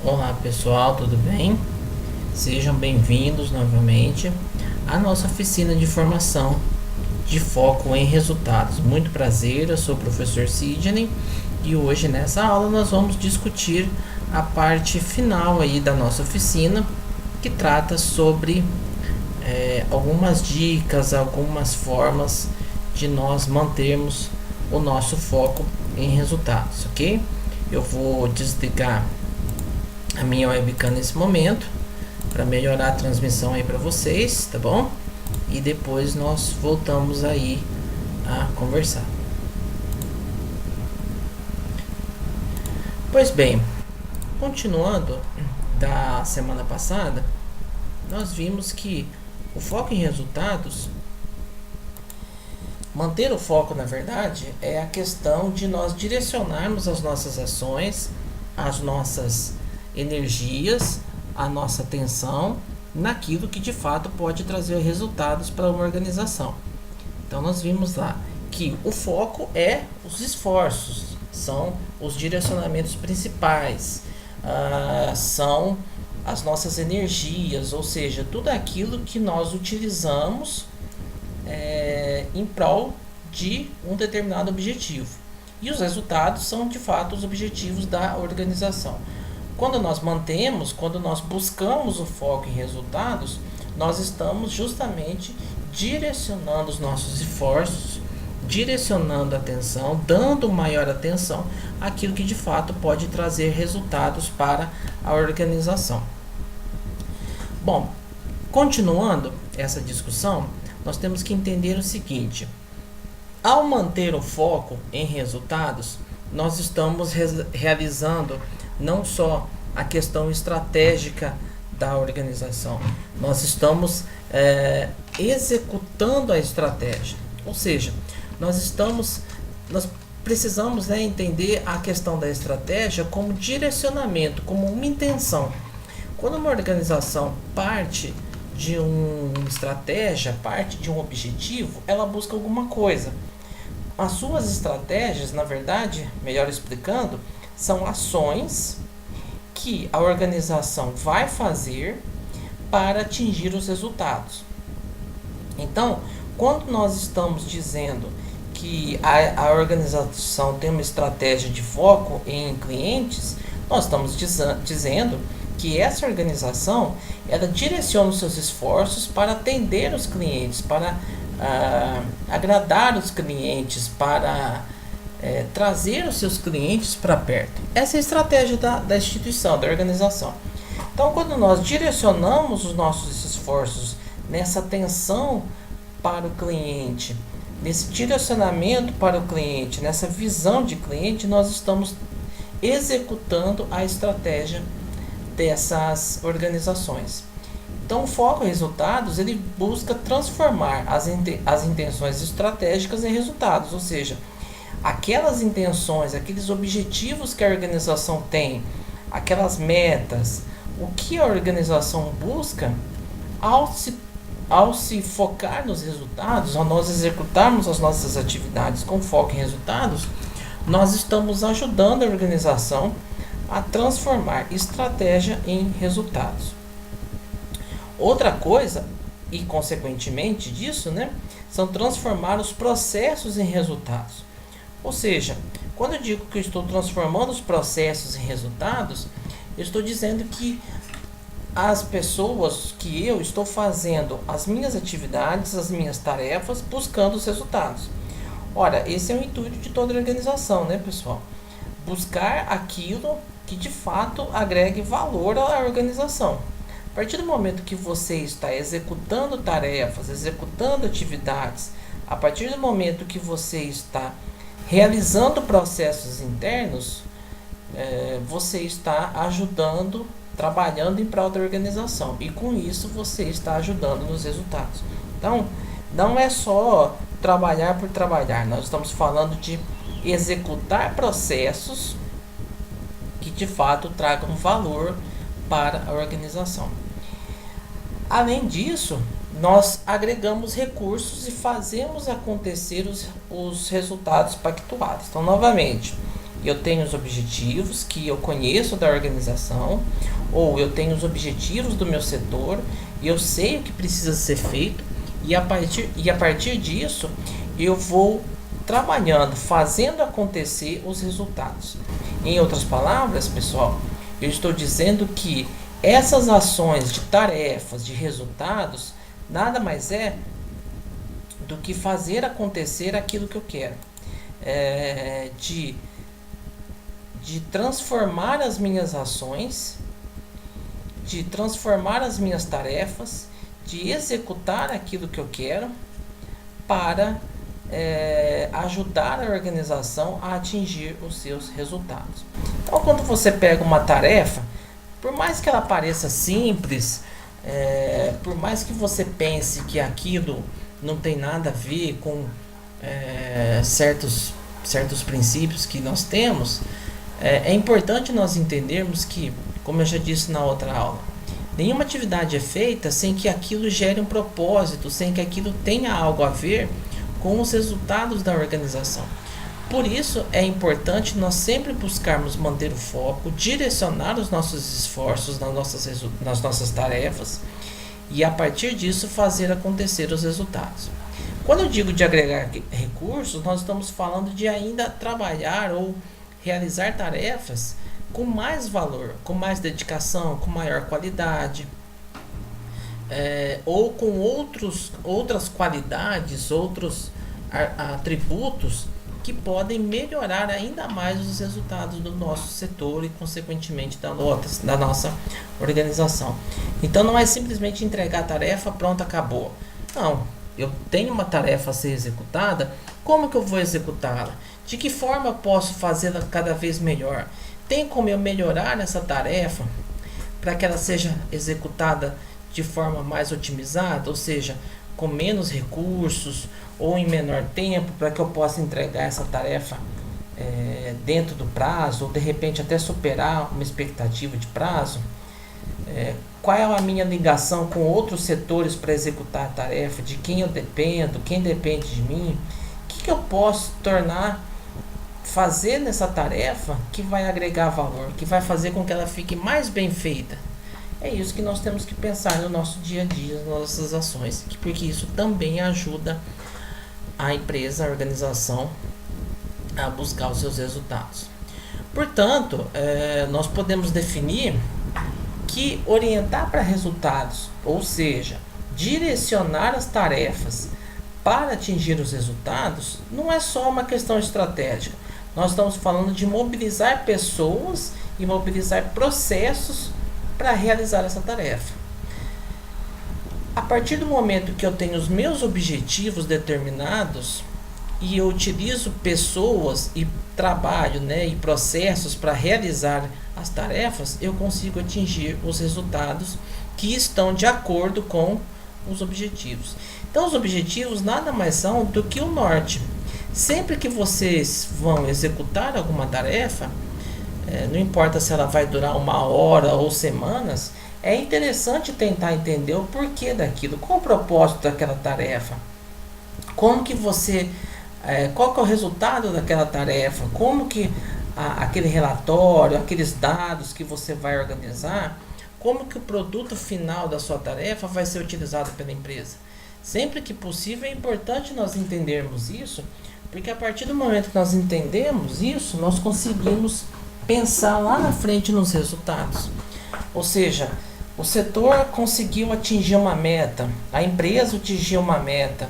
Olá pessoal, tudo bem? Sejam bem-vindos novamente à nossa oficina de formação de foco em resultados. Muito prazer, eu sou o professor Sidney e hoje nessa aula nós vamos discutir a parte final aí da nossa oficina, que trata sobre algumas dicas, algumas formas de nós mantermos o nosso foco em resultados, ok? Eu vou desligar a minha webcam nesse momento para melhorar a transmissão aí para vocês, tá bom? E depois nós voltamos aí a conversar. Pois bem, continuando da semana passada, nós vimos que o foco em resultados, manter o foco, na verdade, é a questão de nós direcionarmos as nossas ações, as nossas energias, a nossa atenção naquilo que de fato pode trazer resultados para uma organização. Então nós vimos lá que o foco é os esforços, são os direcionamentos principais, são as nossas energias, ou seja, tudo aquilo que nós utilizamos em prol de um determinado objetivo. E os resultados são de fato os objetivos da organização. Quando nós buscamos o foco em resultados, nós estamos justamente direcionando os nossos esforços, direcionando a atenção, dando maior atenção àquilo que de fato pode trazer resultados para a organização. Bom, continuando essa discussão, nós temos que entender o seguinte: ao manter o foco em resultados, nós estamos realizando não só a questão estratégica da organização, nós estamos executando a estratégia. Ou seja, nós precisamos entender a questão da estratégia como direcionamento, como uma intenção. Quando uma organização parte de uma estratégia, parte de um objetivo, ela busca alguma coisa. As suas estratégias, na verdade, melhor explicando, são ações que a organização vai fazer para atingir os resultados. Então, quando nós estamos dizendo que a organização tem uma estratégia de foco em clientes, nós estamos dizendo que essa organização ela direciona os seus esforços para atender os clientes, para agradar os clientes, para trazer os seus clientes para perto. Essa é a estratégia da instituição, da organização. Então, quando nós direcionamos os nossos esforços nessa atenção para o cliente, nesse direcionamento para o cliente, nessa visão de cliente, nós estamos executando a estratégia dessas organizações. Então, o foco em resultados, ele busca transformar as intenções estratégicas em resultados, ou seja, aquelas intenções, aqueles objetivos que a organização tem, aquelas metas, o que a organização busca, ao se focar nos resultados, ao nós executarmos as nossas atividades com foco em resultados, nós estamos ajudando a organização a transformar estratégia em resultados. Outra coisa, e consequentemente disso, são transformar os processos em resultados. Ou seja, quando eu digo que eu estou transformando os processos em resultados, eu estou dizendo que eu estou fazendo as minhas atividades, as minhas tarefas, buscando os resultados. Ora, esse é o intuito de toda organização, pessoal? Buscar aquilo que de fato agregue valor à organização. A partir do momento que você está executando tarefas, executando atividades, a partir do momento que você está realizando processos internos, você está ajudando, trabalhando em prol da organização, e com isso você está ajudando nos resultados. Então, não é só trabalhar por trabalhar, nós estamos falando de executar processos que de fato tragam valor para a organização. Além disso, nós agregamos recursos e fazemos acontecer os resultados pactuados. Então, novamente, Eu tenho os objetivos que eu conheço da organização, ou eu tenho os objetivos do meu setor e eu sei o que precisa ser feito, e a partir disso eu vou trabalhando, fazendo acontecer os resultados. Em outras palavras, pessoal, eu estou dizendo que essas ações de tarefas, de resultados, nada mais é do que fazer acontecer aquilo que eu quero. De transformar as minhas ações, de transformar as minhas tarefas, de executar aquilo que eu quero para ajudar a organização a atingir os seus resultados. Então, quando você pega uma tarefa, por mais que ela pareça simples, por mais que você pense que aquilo não tem nada a ver com certos princípios que nós temos, é importante nós entendermos que, como eu já disse na outra aula, nenhuma atividade é feita sem que aquilo gere um propósito, sem que aquilo tenha algo a ver com os resultados da organização. Por isso é importante nós sempre buscarmos manter o foco, direcionar os nossos esforços nas nossas tarefas e a partir disso fazer acontecer os resultados. Quando eu digo de agregar recursos, nós estamos falando de ainda trabalhar ou realizar tarefas com mais valor, com mais dedicação, com maior qualidade, ou com outras qualidades, outros atributos que podem melhorar ainda mais os resultados do nosso setor e consequentemente da nossa organização. Então não é simplesmente entregar a tarefa, pronto, acabou. Não, eu tenho uma tarefa a ser executada, como que eu vou executá-la? De que forma eu posso fazê-la cada vez melhor? Tem como eu melhorar essa tarefa para que ela seja executada de forma mais otimizada, ou seja, com menos recursos ou em menor tempo, para que eu possa entregar essa tarefa dentro do prazo, ou de repente até superar uma expectativa de prazo? Qual é a minha ligação com outros setores para executar a tarefa? De quem eu dependo? Quem depende de mim? O que eu posso fazer nessa tarefa que vai agregar valor, que vai fazer com que ela fique mais bem feita? É isso que nós temos que pensar no nosso dia a dia, nas nossas ações, porque isso também ajuda a empresa, a organização a buscar os seus resultados. Portanto, nós podemos definir que orientar para resultados, ou seja, direcionar as tarefas para atingir os resultados, não é só uma questão estratégica. Nós estamos falando de mobilizar pessoas e mobilizar processos para realizar essa tarefa. A partir do momento que eu tenho os meus objetivos determinados e eu utilizo pessoas e trabalho, e processos para realizar as tarefas, eu consigo atingir os resultados que estão de acordo com os objetivos. Então, os objetivos nada mais são do que o norte. Sempre que vocês vão executar alguma tarefa, não importa se ela vai durar 1 hora ou semanas, é interessante tentar entender o porquê daquilo, qual o propósito daquela tarefa, como que você, qual que é o resultado daquela tarefa, como que aquele relatório, aqueles dados que você vai organizar, como que o produto final da sua tarefa vai ser utilizado pela empresa. Sempre que possível é importante nós entendermos isso, porque a partir do momento que nós entendemos isso, nós conseguimos pensar lá na frente nos resultados. Ou seja, o setor conseguiu atingir uma meta, a empresa atingiu uma meta,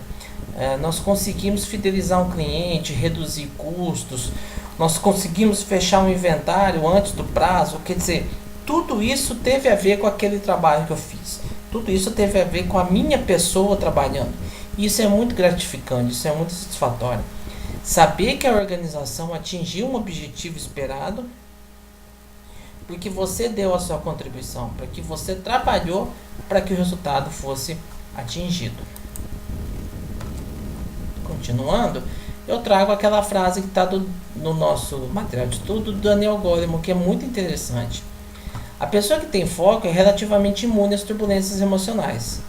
nós conseguimos fidelizar um cliente, reduzir custos, nós conseguimos fechar um inventário antes do prazo. Quer dizer, tudo isso teve a ver com aquele trabalho que eu fiz. Tudo isso teve a ver com a minha pessoa trabalhando. Isso é muito gratificante, isso é muito satisfatório. Saber que a organização atingiu um objetivo esperado, porque você deu a sua contribuição, porque você trabalhou para que o resultado fosse atingido. Continuando, eu trago aquela frase que está no nosso material de estudo do Daniel Goleman, que é muito interessante. A pessoa que tem foco é relativamente imune às turbulências emocionais.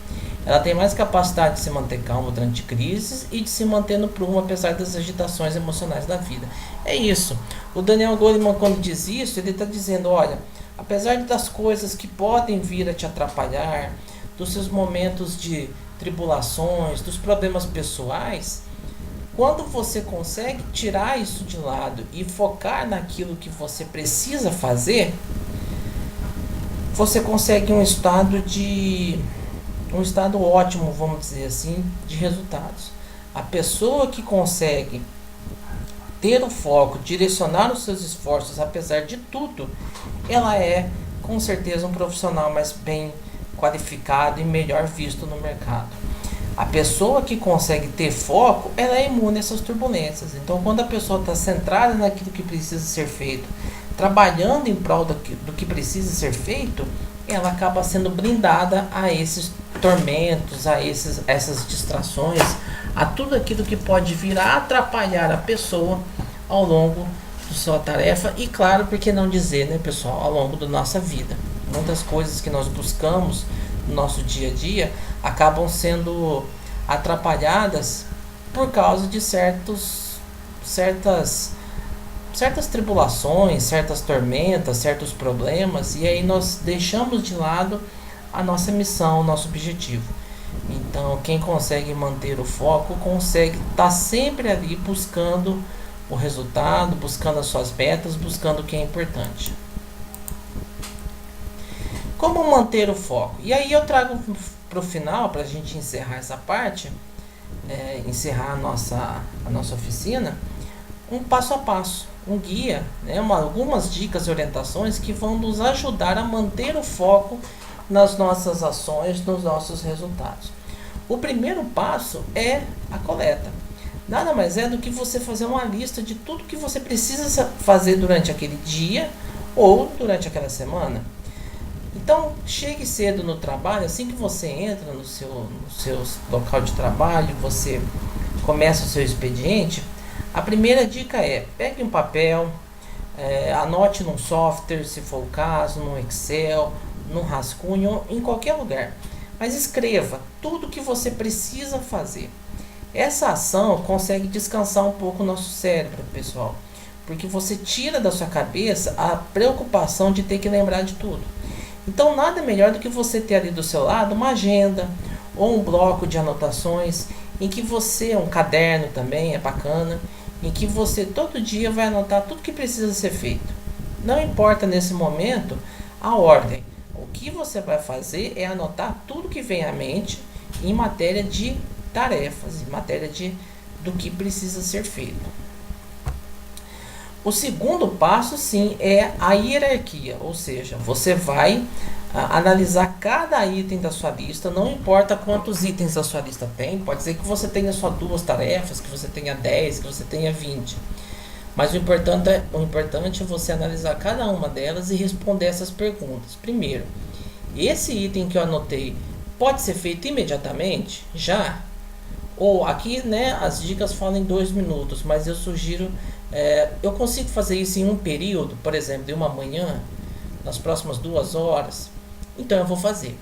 Ela tem mais capacidade de se manter calma durante crises e de se manter no prumo apesar das agitações emocionais da vida. É isso. O Daniel Goleman, quando diz isso, ele está dizendo, olha, apesar das coisas que podem vir a te atrapalhar, dos seus momentos de tribulações, dos problemas pessoais, quando você consegue tirar isso de lado e focar naquilo que você precisa fazer, você consegue um estado ótimo, vamos dizer assim, de resultados. A pessoa que consegue ter o foco, direcionar os seus esforços, apesar de tudo, ela é com certeza um profissional mais bem qualificado e melhor visto no mercado. A pessoa que consegue ter foco, ela é imune a essas turbulências. Então, quando a pessoa está centrada naquilo que precisa ser feito, trabalhando em prol do que precisa ser feito, ela acaba sendo blindada a esses tormentos, a essas distrações, a tudo aquilo que pode vir a atrapalhar a pessoa ao longo da sua tarefa e, claro, por que não dizer, né, pessoal, ao longo da nossa vida. Muitas coisas que nós buscamos no nosso dia a dia acabam sendo atrapalhadas por causa de certas tribulações, certas tormentas, certos problemas, e aí nós deixamos de lado a nossa missão, o nosso objetivo. Então, quem consegue manter o foco consegue estar sempre ali buscando o resultado, buscando as suas metas, buscando o que é importante. Como manter o foco? E aí eu trago para o final, para a gente encerrar essa parte, encerrar a nossa oficina, um passo a passo, um guia, né, algumas dicas e orientações que vão nos ajudar a manter o foco nas nossas ações, nos nossos resultados. O primeiro passo é a coleta. Nada mais é do que você fazer uma lista de tudo que você precisa fazer durante aquele dia ou durante aquela semana. Então, chegue cedo no trabalho, assim que você entra no seu local de trabalho, você começa o seu expediente, a primeira dica é, pegue um papel, anote num software, se for o caso, no Excel, num rascunho, em qualquer lugar. Mas escreva tudo que você precisa fazer. Essa ação consegue descansar um pouco o nosso cérebro, pessoal, porque você tira da sua cabeça a preocupação de ter que lembrar de tudo. Então, nada melhor do que você ter ali do seu lado uma agenda ou um bloco de anotações em que você, um caderno também é bacana, em que você todo dia vai anotar tudo que precisa ser feito. Não importa nesse momento a ordem. O que você vai fazer é anotar tudo que vem à mente em matéria de tarefas, em matéria do que precisa ser feito. O segundo passo, sim, é a hierarquia, ou seja, você vai analisar cada item da sua lista, não importa quantos itens a sua lista tem, pode ser que você tenha só 2 tarefas, que você tenha 10, que você tenha 20. Mas o importante é você analisar cada uma delas e responder essas perguntas. Primeiro, esse item que eu anotei pode ser feito imediatamente? Já? Ou aqui, né, as dicas falam em 2 minutos, mas eu sugiro, eu consigo fazer isso em um período, por exemplo, de uma manhã, nas próximas 2 horas, então eu vou fazer.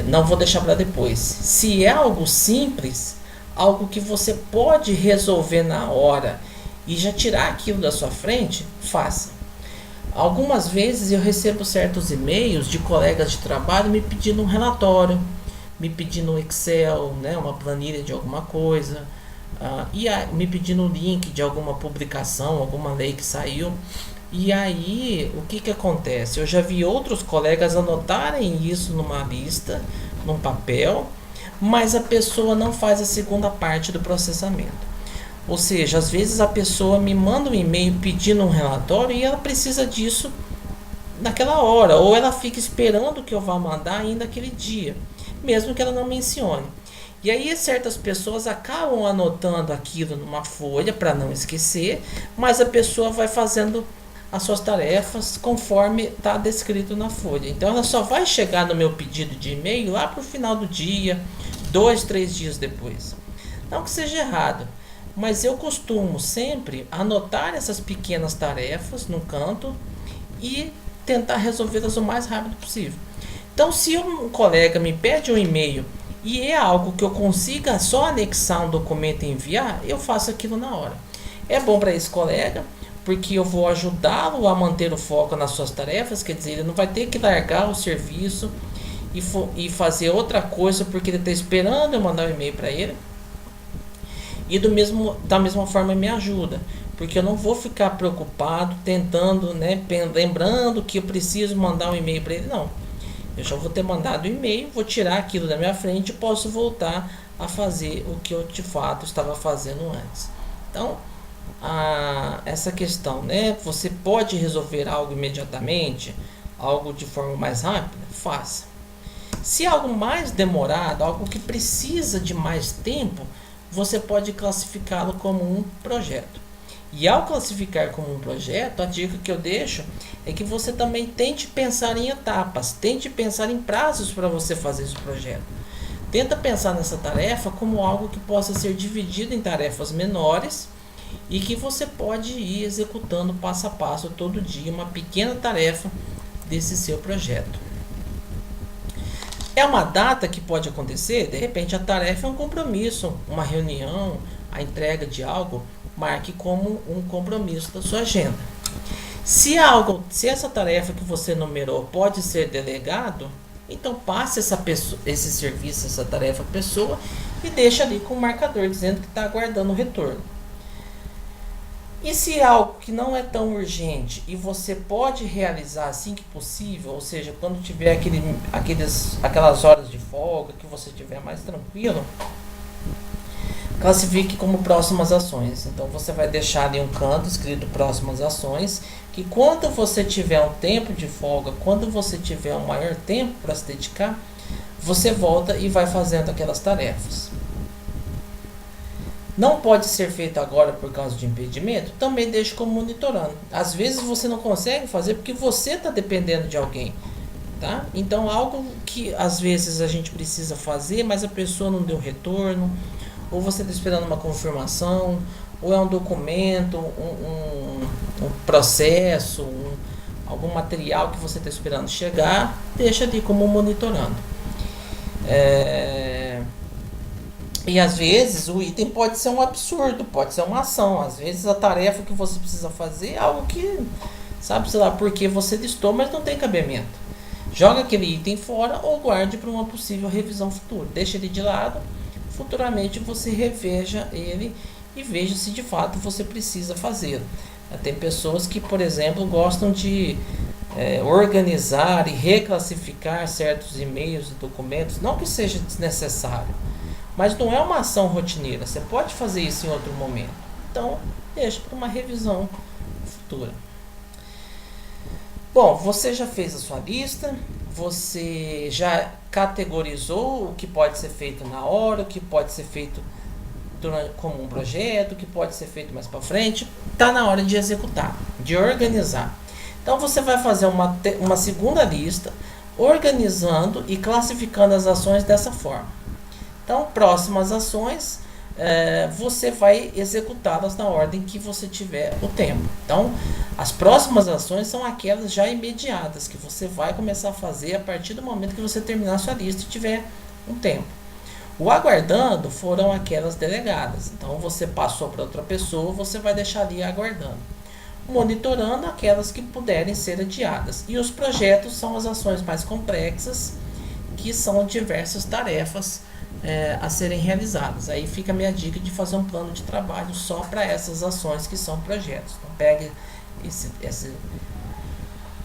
Não vou deixar para depois. Se é algo simples, algo que você pode resolver na hora e já tirar aquilo da sua frente, faça. Algumas vezes eu recebo certos e-mails de colegas de trabalho me pedindo um relatório, me pedindo um Excel, né, uma planilha de alguma coisa, me pedindo um link de alguma publicação, alguma lei que saiu. E aí, o que acontece? Eu já vi outros colegas anotarem isso numa lista, num papel, mas a pessoa não faz a segunda parte do processamento. Ou seja, às vezes a pessoa me manda um e-mail pedindo um relatório e ela precisa disso naquela hora, ou ela fica esperando que eu vá mandar ainda aquele dia, mesmo que ela não mencione. E aí certas pessoas acabam anotando aquilo numa folha para não esquecer, mas a pessoa vai fazendo as suas tarefas conforme está descrito na folha. Então ela só vai chegar no meu pedido de e-mail lá para o final do dia, 2, 3 dias depois. Não que seja errado, mas eu costumo sempre anotar essas pequenas tarefas num canto e tentar resolvê-las o mais rápido possível. Então, se um colega me pede um e-mail e é algo que eu consiga só anexar um documento e enviar, eu faço aquilo na hora. É bom para esse colega, porque eu vou ajudá-lo a manter o foco nas suas tarefas, quer dizer, ele não vai ter que largar o serviço e fazer outra coisa porque ele está esperando eu mandar um e-mail para ele. E da mesma forma me ajuda, porque eu não vou ficar preocupado tentando, né, lembrando que eu preciso mandar um e-mail para ele, não. Eu já vou ter mandado o e-mail, vou tirar aquilo da minha frente e posso voltar a fazer o que eu de fato estava fazendo antes. Então, essa questão, né? Você pode resolver algo imediatamente, algo de forma mais rápida? Faça. Se algo mais demorado, algo que precisa de mais tempo, você pode classificá-lo como um projeto. E ao classificar como um projeto, a dica que eu deixo é que você também tente pensar em etapas, tente pensar em prazos para você fazer esse projeto. Tenta pensar nessa tarefa como algo que possa ser dividido em tarefas menores e que você pode ir executando passo a passo todo dia uma pequena tarefa desse seu projeto. É uma data que pode acontecer, de repente a tarefa é um compromisso, uma reunião, a entrega de algo, marque como um compromisso da sua agenda. Se essa tarefa que você numerou pode ser delegado, então passe esse serviço, essa tarefa à pessoa e deixa ali com o marcador dizendo que está aguardando o retorno. E se é algo que não é tão urgente e você pode realizar assim que possível, ou seja, quando tiver aquelas horas de folga, que você estiver mais tranquilo, classifique como próximas ações. Então você vai deixar ali um canto escrito próximas ações, que quando você tiver um tempo de folga, quando você tiver um maior tempo para se dedicar, você volta e vai fazendo aquelas tarefas. Não pode ser feito agora por causa de impedimento? Também deixe como monitorando. Às vezes você não consegue fazer porque você está dependendo de alguém. Tá? Então algo que às vezes a gente precisa fazer, mas a pessoa não deu retorno, ou você está esperando uma confirmação, ou é um documento, um processo, algum material que você está esperando chegar, deixa ali como monitorando. E às vezes o item pode ser um absurdo, pode ser uma ação. Às vezes a tarefa que você precisa fazer é algo que, sabe, sei lá, porque você listou, mas não tem cabimento. Joga aquele item fora ou guarde para uma possível revisão futura. Deixa ele de lado, futuramente você reveja ele e veja se de fato você precisa fazê-lo. Tem pessoas que, por exemplo, gostam de organizar e reclassificar certos e-mails e documentos, não que seja desnecessário, mas não é uma ação rotineira, você pode fazer isso em outro momento. Então, deixa para uma revisão futura. Bom, você já fez a sua lista, você já categorizou o que pode ser feito na hora, o que pode ser feito como um projeto, o que pode ser feito mais para frente. Está na hora de executar, de organizar. Então, você vai fazer uma segunda lista, organizando e classificando as ações dessa forma. Então, próximas ações, você vai executá-las na ordem que você tiver o tempo. Então, as próximas ações são aquelas já imediatas, que você vai começar a fazer a partir do momento que você terminar a sua lista e tiver um tempo. O aguardando foram aquelas delegadas. Então, você passou para outra pessoa, você vai deixar ali aguardando. Monitorando aquelas que puderem ser adiadas. E os projetos são as ações mais complexas, que são diversas tarefas a serem realizadas. Aí fica a minha dica de fazer um plano de trabalho só para essas ações que são projetos. Então pegue essa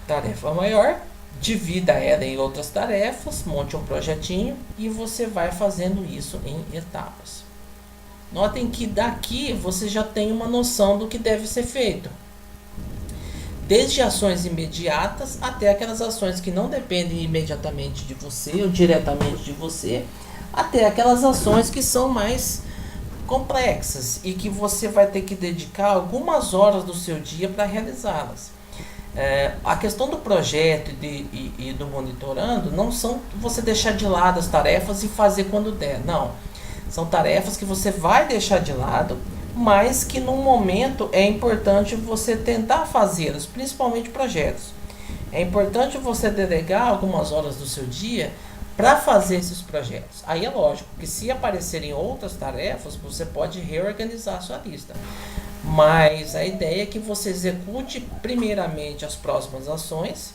tarefa maior, divida ela em outras tarefas, monte um projetinho e você vai fazendo isso em etapas. Notem que daqui você já tem uma noção do que deve ser feito. Desde ações imediatas até aquelas ações que não dependem imediatamente de você ou diretamente de você, até aquelas ações que são mais complexas e que você vai ter que dedicar algumas horas do seu dia para realizá-las. A questão do projeto e do monitorando não são você deixar de lado as tarefas e fazer quando der, não. São tarefas que você vai deixar de lado, mas que no momento é importante você tentar fazê-las, principalmente projetos. É importante você delegar algumas horas do seu dia para fazer esses projetos. Aí é lógico que se aparecerem outras tarefas, você pode reorganizar a sua lista. Mas a ideia é que você execute primeiramente as próximas ações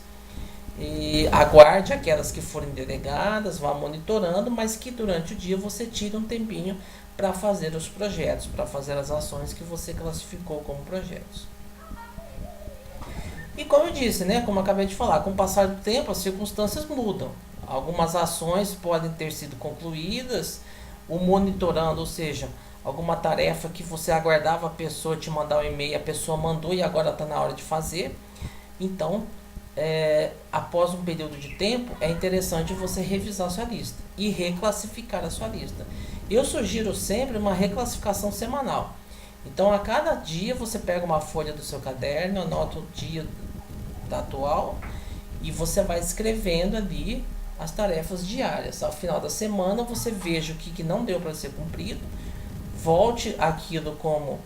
e aguarde aquelas que forem delegadas, vá monitorando, mas que durante o dia você tire um tempinho para fazer os projetos, para fazer as ações que você classificou como projetos. E como eu disse, né, como eu acabei de falar, com o passar do tempo as circunstâncias mudam. Algumas ações podem ter sido concluídas, o monitorando, ou seja, alguma tarefa que você aguardava a pessoa te mandar um e-mail, a pessoa mandou e agora está na hora de fazer. Então, após um período de tempo, é interessante você revisar a sua lista e reclassificar a sua lista. Eu sugiro sempre uma reclassificação semanal. Então, a cada dia você pega uma folha do seu caderno, anota o dia atual e você vai escrevendo ali as tarefas diárias. Ao final da semana, você veja o que não deu para ser cumprido, volte aquilo como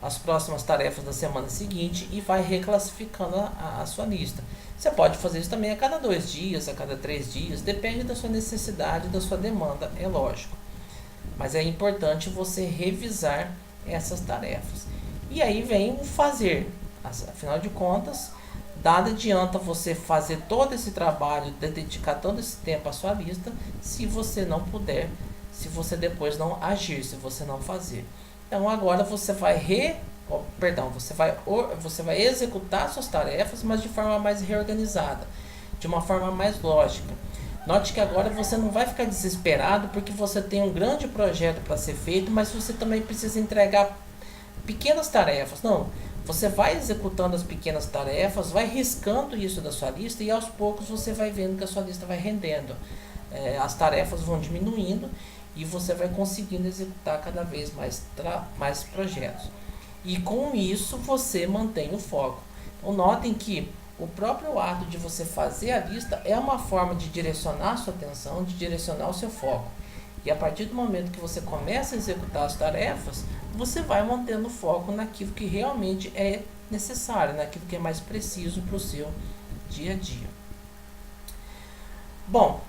as próximas tarefas da semana seguinte e vai reclassificando a sua lista. Você pode fazer isso também a cada 2 dias, a cada 3 dias, depende da sua necessidade, da sua demanda, é lógico. Mas é importante você revisar essas tarefas. E aí vem o fazer. Afinal de contas, nada adianta você fazer todo esse trabalho, dedicar todo esse tempo à sua lista, se você não puder, se você depois não agir, se você não fazer. Então agora você vai você vai executar suas tarefas, mas de forma mais reorganizada, de uma forma mais lógica. Note que agora você não vai ficar desesperado porque você tem um grande projeto para ser feito, mas você também precisa entregar pequenas tarefas. Não, você vai executando as pequenas tarefas, vai riscando isso da sua lista e aos poucos você vai vendo que a sua lista vai rendendo. As tarefas vão diminuindo e você vai conseguindo executar cada vez mais projetos. E com isso você mantém o foco. Então notem que o próprio ato de você fazer a lista é uma forma de direcionar a sua atenção, de direcionar o seu foco. E a partir do momento que você começa a executar as tarefas, você vai mantendo o foco naquilo que realmente é necessário, naquilo que é mais preciso para o seu dia a dia. Bom,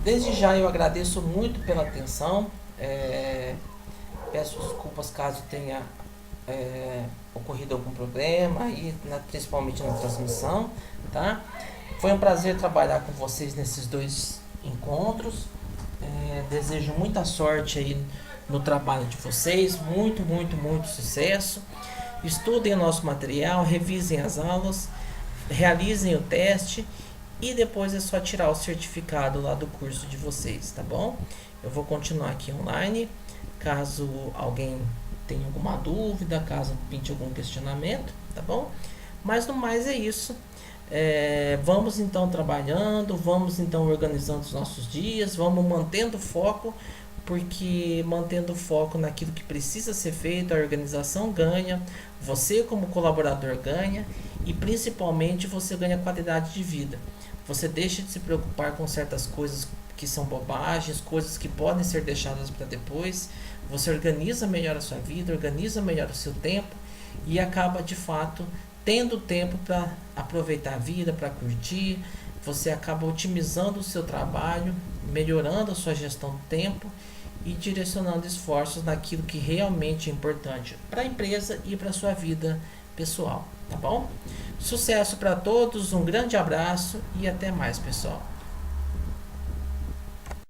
desde já eu agradeço muito pela atenção. Peço desculpas caso tenha ocorrido algum problema, principalmente na transmissão. Tá? Foi um prazer trabalhar com vocês nesses 2 encontros. Desejo muita sorte aí no trabalho de vocês, muito sucesso. Estudem o nosso material, revisem as aulas, realizem o teste e depois é só tirar o certificado lá do curso de vocês, tá bom? Eu vou continuar aqui online, caso alguém tenha alguma dúvida, caso pinte algum questionamento, tá bom? Mas no mais é isso. Vamos então trabalhando, vamos então organizando os nossos dias, vamos mantendo foco, porque mantendo foco naquilo que precisa ser feito, a organização ganha, você como colaborador ganha e principalmente você ganha qualidade de vida. Você deixa de se preocupar com certas coisas que são bobagens, coisas que podem ser deixadas para depois. Você organiza melhor a sua vida, organiza melhor o seu tempo e acaba de fato tendo tempo para aproveitar a vida, para curtir. Você acaba otimizando o seu trabalho, melhorando a sua gestão do tempo e direcionando esforços naquilo que realmente é importante para a empresa e para a sua vida pessoal, tá bom? Sucesso para todos, um grande abraço e até mais, pessoal.